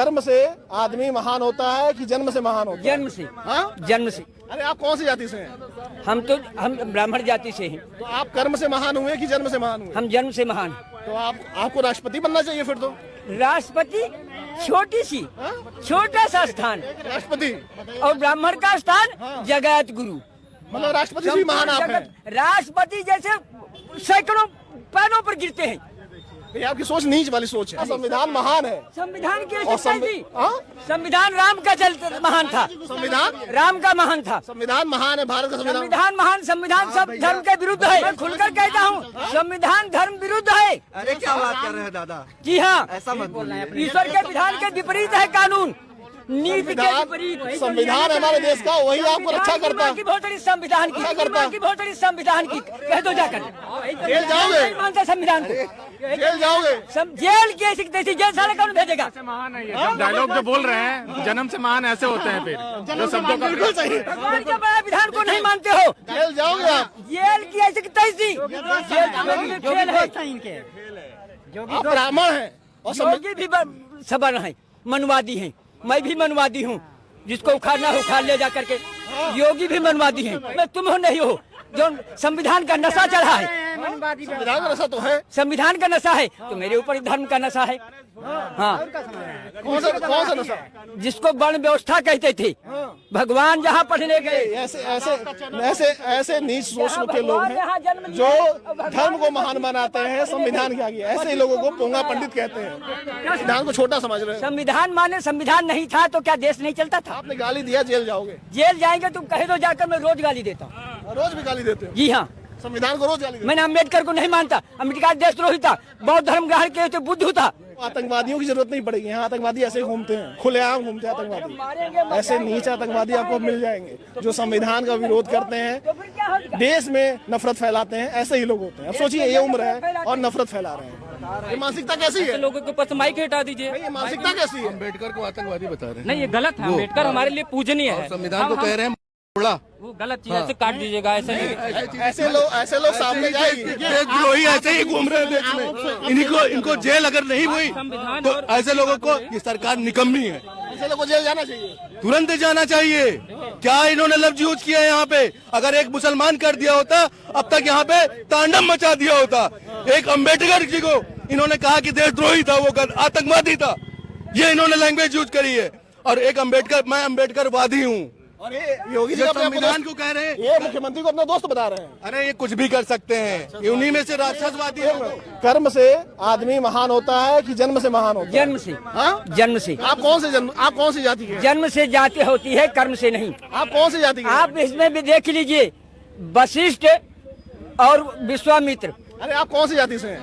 कर्म से आदमी महान होता है कि जन्म से महान होता है? जन्म से। हाँ? जन्म से। अरे आप कौन सी जाति से हैं? हम ब्राह्मण जाति से हैं। तो आप कर्म से महान हुए कि जन्म से महान हुए? हम जन्म से महान। तो आपको राष्ट्रपति बनना चाहिए फिर तो। राष्ट्रपति छोटी सी, छोटा सा स्थान, राष्ट्रपति और ब्राह्मण का स्थान जगत गुरु। मतलब राष्ट्रपति से भी महान आप हैं। राष्ट्रपति जैसे सैकड़ों पैरों पर गिरते हैं। ये आपकी सोच नीच वाली सोच है। संविधान महान है। संविधान की और संविधान राम का चलते महान था। संविधान राम का महान था। संविधान महान है, भारत का संविधान महान। संविधान सब धर्म के विरुद्ध है। मैं खुलकर कहता हूँ, संविधान धर्म विरुद्ध है। अरे क्या बात कर रहे हैं दादा? जी हाँ, ऐसा मत बोलिए। ईश्वर के विधान के विपरीत है कानून, नीति के विपरीत। संविधान हमारे देश का, वही आपको रक्षा करता है। बहुत बड़ी संविधान की बहुत बड़ी संविधान की कह दो जाकर। जेल जाओगे? नहीं मानता संविधान को। जेल जाओगे? जेल कैसी तैसी जेल साले कौन भेजेगा? महान है ये डायलॉग जो बोल रहे हैं, जन्म से महान ऐसे होते हैं फिर जो शब्दों का बिल्कुल सही। भगवान के बड़ा विधान को नहीं मानते हो। जेल जाओगे आप? जेल की ऐसी तैसी खेल है। आप ब्राह्मण हैं और योगी भी सबर है, मनवादी हैं। मैं भी मनवादी हूँ, जिसको उखाड़ना हो उखाड़ ले जा करके। योगी भी मनवादी हैं। मैं तुम हो नहीं हो जो संविधान का नशा चढ़ा है। संविधान का नशा तो है। संविधान का नशा है तो मेरे ऊपर धर्म का नशा है। हाँ, कौन सा नशा? जिसको वर्ण व्यवस्था कहते थे। भगवान जहाँ पढ़ने गए, ऐसे नीच सोच के लोग हैं जो धर्म को महान बनाते हैं संविधान के आगे। ऐसे ही लोगों को पोंगा पंडित कहते हैं। संविधान को छोटा समझ रहे हैं। संविधान माने संविधान नहीं था तो क्या देश नहीं चलता था? आपने गाली दिया, जेल जाओगे। जेल जाएंगे तुम कह दो जाकर, मैं रोज गाली देता हूँ। रोज भी गाली देते हो? जी हाँ, संविधान को रोज गाली देते? मैंने अम्बेडकर को नहीं मानता। अम्बेडकर देशद्रोही था, बौद्ध धर्म ग्रहण किए थे, बुद्ध था। आतंकवादियों की जरूरत नहीं पड़ेगी। यहाँ आतंकवादी ऐसे घूमते हैं, खुलेआम घूमते हैं आतंकवादी। ऐसे नीच आतंकवादी आपको मिल जाएंगे जो संविधान का विरोध करते हैं, देश में नफरत फैलाते हैं। ऐसे ही लोग होते हैं। अब सोचिए, ये उम्र है और नफरत फैला रहे हैं। ये मानसिकता कैसी है? लोगों के पास माइक हटा दीजिए। ये मानसिकता कैसी है? अम्बेडकर को आतंकवादी बता रहे हैं। नहीं, ये गलत है। अम्बेडकर हमारे लिए पूजनीय है। संविधान को कह रहे हैं वो गलत चीज ऐसे काट दीजिएगा। ऐसे लोग सामने जाएंगे। देशद्रोही ऐसे ही घूम रहे हैं देश में। इनको जेल अगर नहीं हुई तो ऐसे लोगों को ये सरकार निकम्मी है। ऐसे लोगों को जेल जाना चाहिए, तुरंत जाना चाहिए। क्या इन्होंने लफ्ज यूज किया है यहाँ पे? अगर एक मुसलमान कर दिया होता अब तक यहाँ पे तांडव मचा दिया होता। एक अम्बेडकर जी को इन्होंने कहा कि देशद्रोही था, वो आतंकवादी था। ये इन्होंने लैंग्वेज यूज करी है। और एक अम्बेडकर, मैं अम्बेडकरवादी हूँ। और ये योगी जी संविधान को कह रहे हैं, ये मुख्यमंत्री को अपना दोस्त बता रहे हैं। अरे ये कुछ भी कर सकते हैं, उन्हीं में से राक्षसवादी है। कर्म से आदमी महान होता है कि जन्म से महान होता है? जन्म से। जन्म से। आप कौन सी जाति के? जन्म से जाति होती है, कर्म से नहीं। आप कौन सी जाति के? आप इसमें भी देख लीजिए, वशिष्ठ और विश्वामित्र। अरे आप कौन सी जाति से हैं?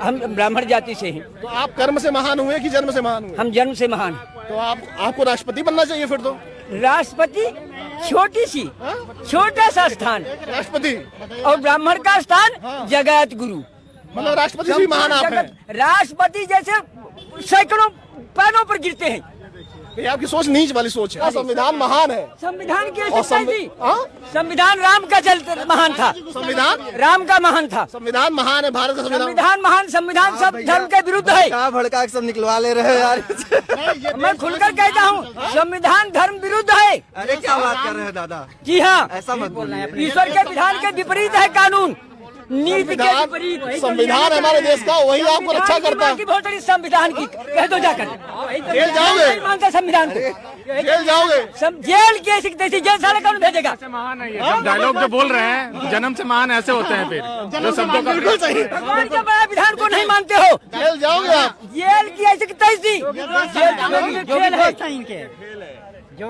हम ब्राह्मण जाति से हैं। तो आप कर्म से महान हुए कि जन्म से महान हुए? हम जन्म से महान। तो आपको राष्ट्रपति बनना चाहिए फिर तो। राष्ट्रपति छोटी सी, छोटा सा स्थान, राष्ट्रपति और ब्राह्मण का स्थान जगत गुरु। मतलब राष्ट्रपति से भी महान आप हैं। राष्ट्रपति जैसे सैकड़ों पैरों पर गिरते हैं। ये आपकी सोच नीच वाली सोच है। संविधान महान है। संविधान की और संविधान राम का चलते महान था। संविधान राम का महान था। संविधान महान है, भारत का संविधान महान। संविधान सब धर्म के विरुद्ध है। क्या भड़का के सब निकलवा ले रहे हैं यार? मैं खुलकर कहता हूँ, संविधान धर्म विरुद्ध है। अरे क्या बात कर रहे हैं दादा? जी हाँ, ऐसा मत बोलिए। ईश्वर के विधान के विपरीत है कानून, नीति के विपरीत। संविधान हमारे देश का, वही आपको रक्षा करता है। बहुत बड़ी संविधान की कह दो जाकर। जेल जाओगे? नहीं मानता संविधान को। जेल जाओगे? जेल कैसी तैसी जेल साले कौन भेजेगा? महान है ये डायलॉग जो बोल रहे हैं, जन्म से महान ऐसे होते हैं फिर जो शब्दों का बिल्कुल सही। भगवान के बड़ा विधान को नहीं मानते हो। जेल जाओगे आप? जेल की ऐसी तैसी खेल है।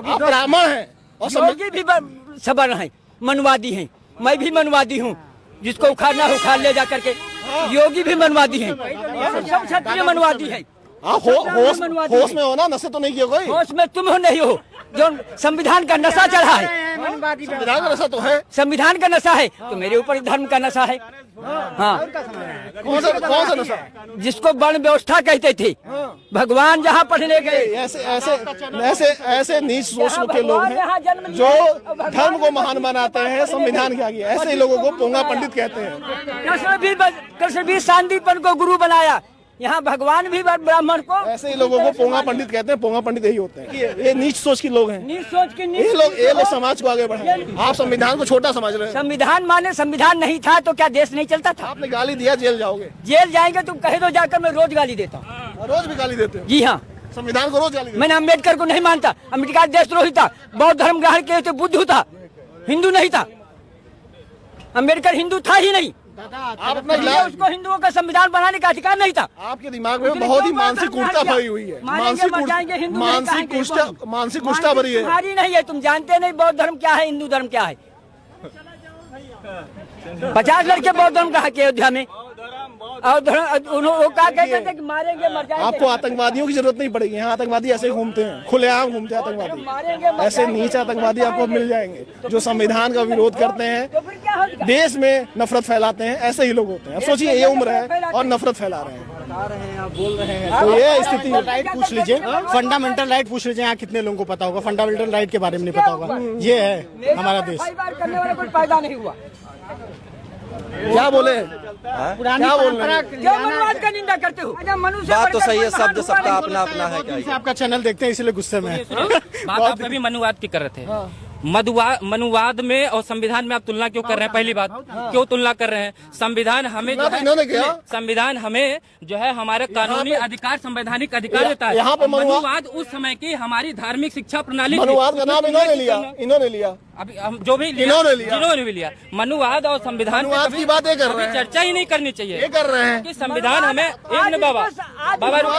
आप ब्राह्मण हैं और योगी भी सबर है, मनवादी हैं। मैं भी मनवादी हूँ, जिसको उखाड़ना हो उखाड़ ले जा करके। योगी भी मनवादी हैं, सब क्षत्रिय मनवादी है। होश में हो ना, नशे तो नहीं किए कोई? होश में तुम हो नहीं हो जो संविधान का नशा चढ़ा है। संविधान का नशा तो है। संविधान का नशा है तो मेरे ऊपर धर्म का नशा है। हाँ, कौन सा नशा? जिसको वर्ण व्यवस्था कहते थे। भगवान जहाँ पढ़ने गए, ऐसे नीच सोच के लोग हैं जो धर्म को महान बनाते हैं संविधान के आगे। ऐसे ही लोगों को पोंगा पंडित कहते हैं। कृष्ण भी शांतिपन को गुरु बनाया, यहाँ भगवान भी ब्राह्मण को ऐसे ही लोगों को पोंगा पंडित कहते हैं। पोंगा पंडित यही होते हैं। ये नीच सोच के लोग हैं। नीच सोच के ये लोग समाज को आगे बढ़ाएं। आप संविधान को छोटा समझ रहे हैं। संविधान माने संविधान नहीं था तो क्या देश नहीं चलता था? आपने गाली दिया, जेल जाओगे। जेल जाएंगे तुम कहे दो जाकर, मैं रोज गाली देता हूँ। रोज भी गाली देते हो? जी हाँ, संविधान को रोज गाली देते मैंने अम्बेडकर को नहीं मानता। अम्बेडकर देशद्रोही था, बौद्ध धर्म ग्रहण किए थे, बुद्ध था, हिंदू नहीं था। अम्बेडकर हिंदू था ही नहीं। आप अपना उसको हिंदुओं का संविधान बनाने का अधिकार नहीं था। आपके दिमाग में बहुत ही मानसिक कुष्ठा भरी हुई है। मानसिक कुष्ठा भरी है। तुम्हारी नहीं है, तुम जानते नहीं बौद्ध धर्म क्या है, हिंदू धर्म क्या है। 50 लड़के बौद्ध धर्म कहा के अयोध्या में, और वो क्या कहते थे कि मारेंगे मर जाएंगे। आपको आतंकवादियों की जरूरत नहीं पड़ेगी। यहाँ आतंकवादी ऐसे ही घूमते हैं, खुलेआम घूमते हैं आतंकवादी। ऐसे नीच आतंकवादी आपको मिल जाएंगे जो संविधान का विरोध करते हैं, देश में नफरत फैलाते हैं। ऐसे ही लोग होते हैं। अब सोचिए, ये उम्र है और नफरत फैला रहे हैं। आप बोल रहे हैं तो ये स्थिति राइट पूछ लीजिए, फंडामेंटल राइट पूछ लीजिए। यहाँ कितने लोगों को पता होगा फंडामेंटल राइट के बारे में? नहीं पता होगा। ये है हमारा देश। करने वाला कोई फायदा नहीं हुआ। क्या बोले? क्या बोल रहे हैं? क्यों मनुवाद का निंदा करते हो? बात तो सही है, शब्द सबका अपना अपना है। से आपका चैनल देखते हैं इसलिए गुस्से में है। बात आप अभी मनुवाद की कर रहे थे। मनुवाद में और संविधान में आप तुलना क्यों कर रहे हैं? पहली बात, क्यों तुलना कर रहे हैं? संविधान हमें जो है, संविधान हमें जो है हमारे कानूनी अधिकार, संवैधानिक अधिकार देता है। यहाँ पे मनुवाद उस समय की हमारी धार्मिक शिक्षा प्रणाली, मनुवाद का नाम इन्होंने लिया। अभी हम जो भी जिन्होंने भी लिया, मनुवाद और संविधान की बातें कर रहे हैं। चर्चा ही नहीं करनी चाहिए। ये कर रहे हैं कि संविधान हमें एक बाबा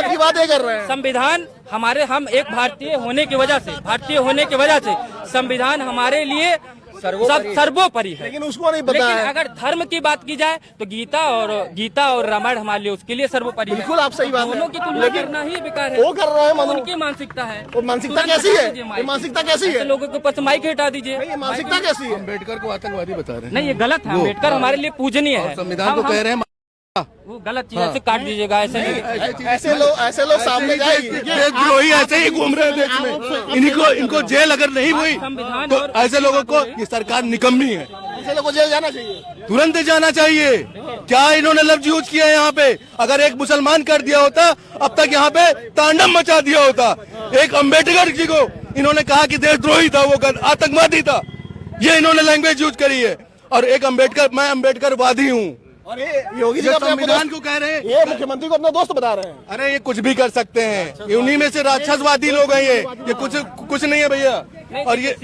की बातें कर रहे हैं। संविधान हमारे, हम एक भारतीय होने की वजह से संविधान हमारे लिए सर्वोपरि है। लेकिन उसको नहीं पता है। अगर धर्म की बात की जाए तो गीता और रामायण हमारे लिए उसके लिए सर्वोपरि है। बिल्कुल आप सही बात है। दोनों की तुलना करना ही बेकार है। वो कर रहे हैं, उनकी मानसिकता है। वो मानसिकता कैसी है? ये मानसिकता कैसी है? लोगों के ऊपर माइक हटा दीजिए। ये मानसिकता कैसी है? अम्बेडकर को आतंकवादी बता रहे हैं। नहीं, ये गलत है। अम्बेडकर हमारे लिए पूजनीय है। संविधान को कह रहे हैं वो गलत चीज ऐसे काट दीजिएगा। ऐसे लोग सामने जाएंगे। देशद्रोही ऐसे ही घूम रहे हैं देश में। इनको जेल अगर नहीं हुई तो ऐसे लोगों को ये सरकार निकम्मी है। ऐसे लोगों को जेल जाना चाहिए, तुरंत जाना चाहिए। क्या इन्होंने लफ्ज यूज किया है यहाँ पे? अगर एक मुसलमान कर दिया होता, अब तक यहाँ पे तांडव मचा दिया होता। एक अम्बेडकर जी को इन्होंने कहा कि देशद्रोही था, वो आतंकवादी था। ये इन्होंने लैंग्वेज यूज करी है। और एक अम्बेडकर, मैं अम्बेडकरवादी हूँ। और ये योगी जी संविधान को कह रहे हैं, ये मुख्यमंत्री को अपना दोस्त बता रहे हैं। अरे ये कुछ भी कर सकते हैं। ये उन्हीं में से राक्षसवादी लोग हैं। ये कुछ नहीं है भैया। और ये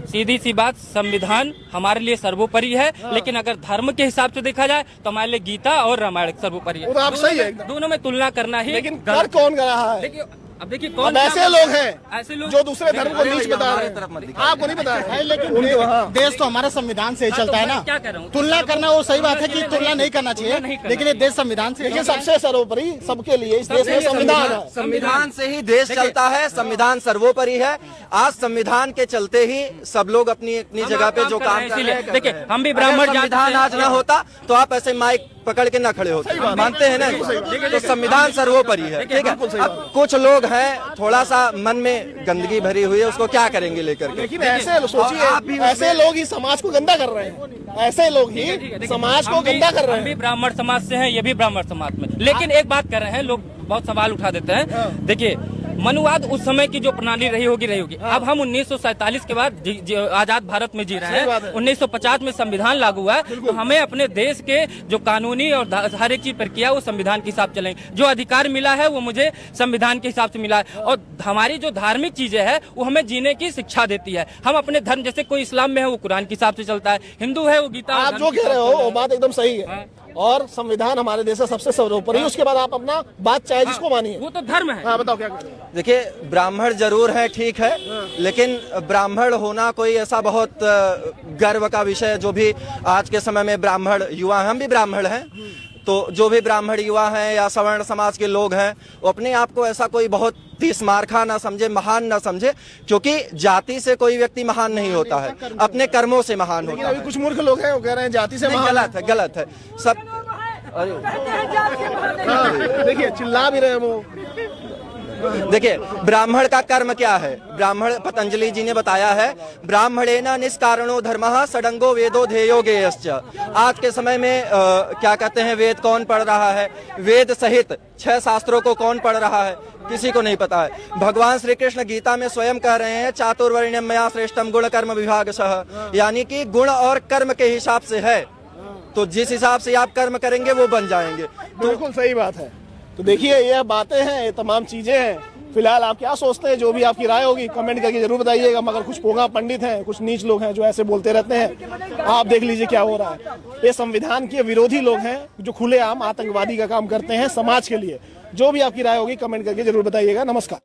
सीधी सी बात, संविधान हमारे लिए सर्वोपरि है। लेकिन अगर धर्म के हिसाब से देखा जाए तो हमारे लिए गीता और रामायण सर्वोपरि है। वो तो आप सही है। दोनों में तुलना करना ही। लेकिन कर कौन कर रहा है? देखिए, अब देखिए कौन ऐसे लोग हैं, ऐसे लोग जो दूसरे धर्म को नीच बता रहे हैं। आपको नहीं पता है। लेकिन देश तो हमारा संविधान से ही चलता है ना। क्या कर रहा हूँ? तुलना करना वो सही बात है कि तुलना नहीं करना चाहिए, लेकिन ये देश संविधान से। देखिए, सबसे सर्वोपरि सबके लिए इस देश में संविधान है। संविधान से ही देश चलता है। संविधान सर्वोपरि है। आज संविधान के चलते ही सब लोग अपनी अपनी जगह पे जो काम कर रहे हैं। देखिए, हम भी ब्राह्मण संविधान आज ना होता तो आप ऐसे माइक पकड़ के ना खड़े होते। मानते हैं ना? तो संविधान सर्वोपरि है। ठीक है। अब कुछ लोग हैं, थोड़ा सा मन में गंदगी भरी हुई है, उसको क्या करेंगे लेकर के? लेकिन ऐसे सोचिए, ऐसे लोग ही समाज को गंदा कर रहे हैं। ऐसे लोग ही समाज को गंदा कर रहे हम भी हैं। ब्राह्मण समाज से हैं, ये भी ब्राह्मण समाज में। लेकिन एक बात कर रहे हैं, लोग बहुत सवाल उठा देते हैं। देखिए, मनुवाद उस समय की जो प्रणाली रही होगी। अब हम 1947 के बाद आजाद भारत में जी रहे हैं। 1950 में संविधान लागू हुआ है, तो हमें अपने देश के जो कानूनी और हर एक चीज प्रक्रिया वो संविधान के हिसाब से चलेंगे। जो अधिकार मिला है वो मुझे संविधान के हिसाब से मिला है। और हमारी जो धार्मिक चीजें हैं वो हमें जीने की शिक्षा देती है। हम अपने धर्म, जैसे कोई इस्लाम में है वो कुरान के हिसाब से चलता है, हिंदू है वो गीता। आप जो कह रहे हो वो बात एकदम सही है। और संविधान हमारे देश का सबसे सर्वोपरि। उसके बाद आप अपना बात चाहे जिसको मानिए, वो तो धर्म है। हाँ, बताओ क्या कह रहे हैं? देखिए, ब्राह्मण जरूर है, ठीक है, लेकिन ब्राह्मण होना कोई ऐसा बहुत गर्व का विषय, जो भी आज के समय में ब्राह्मण युवा, हम भी ब्राह्मण हैं, तो जो भी ब्राह्मण युवा हैं या सवर्ण समाज के लोग हैं, वो अपने आप को ऐसा कोई बहुत तीसमारखा ना समझे, महान ना समझे। क्योंकि जाति से कोई व्यक्ति महान नहीं होता है, अपने कर्मों से महान होता है। कुछ मूर्ख लोग हैं, वो कह रहे हैं जाति से महान। गलत है सब। देखिए, चिल्ला भी रहे वो। देखिए, ब्राह्मण का कर्म क्या है? ब्राह्मण, पतंजलि जी ने बताया है, ब्राह्मणेन निष्कारणो धर्मः षडंगो वेदो ध्येयो गेयश्च। आज के समय में क्या कहते हैं, वेद कौन पढ़ रहा है? वेद सहित 6 शास्त्रों को कौन पढ़ रहा है? किसी को नहीं पता है। भगवान श्री कृष्ण गीता में स्वयं कह रहे हैं, चातुर्वर्ण्यम मया श्रेष्ठम गुण कर्म विभागशः, यानी कि गुण और कर्म के हिसाब से है, तो जिस हिसाब से आप कर्म करेंगे वो बन जाएंगे। तो बिल्कुल सही बात है। तो देखिए, ये बातें हैं, ये तमाम चीजें हैं। फिलहाल आप क्या सोचते हैं? जो भी आपकी राय होगी कमेंट करके जरूर बताइएगा। मगर कुछ पोंगा पंडित हैं, कुछ नीच लोग हैं जो ऐसे बोलते रहते हैं। आप देख लीजिए क्या हो रहा है। ये संविधान के विरोधी लोग हैं जो खुलेआम आतंकवादी का काम करते हैं समाज के लिए। जो भी आपकी राय होगी कमेंट करके जरूर बताइएगा। नमस्कार।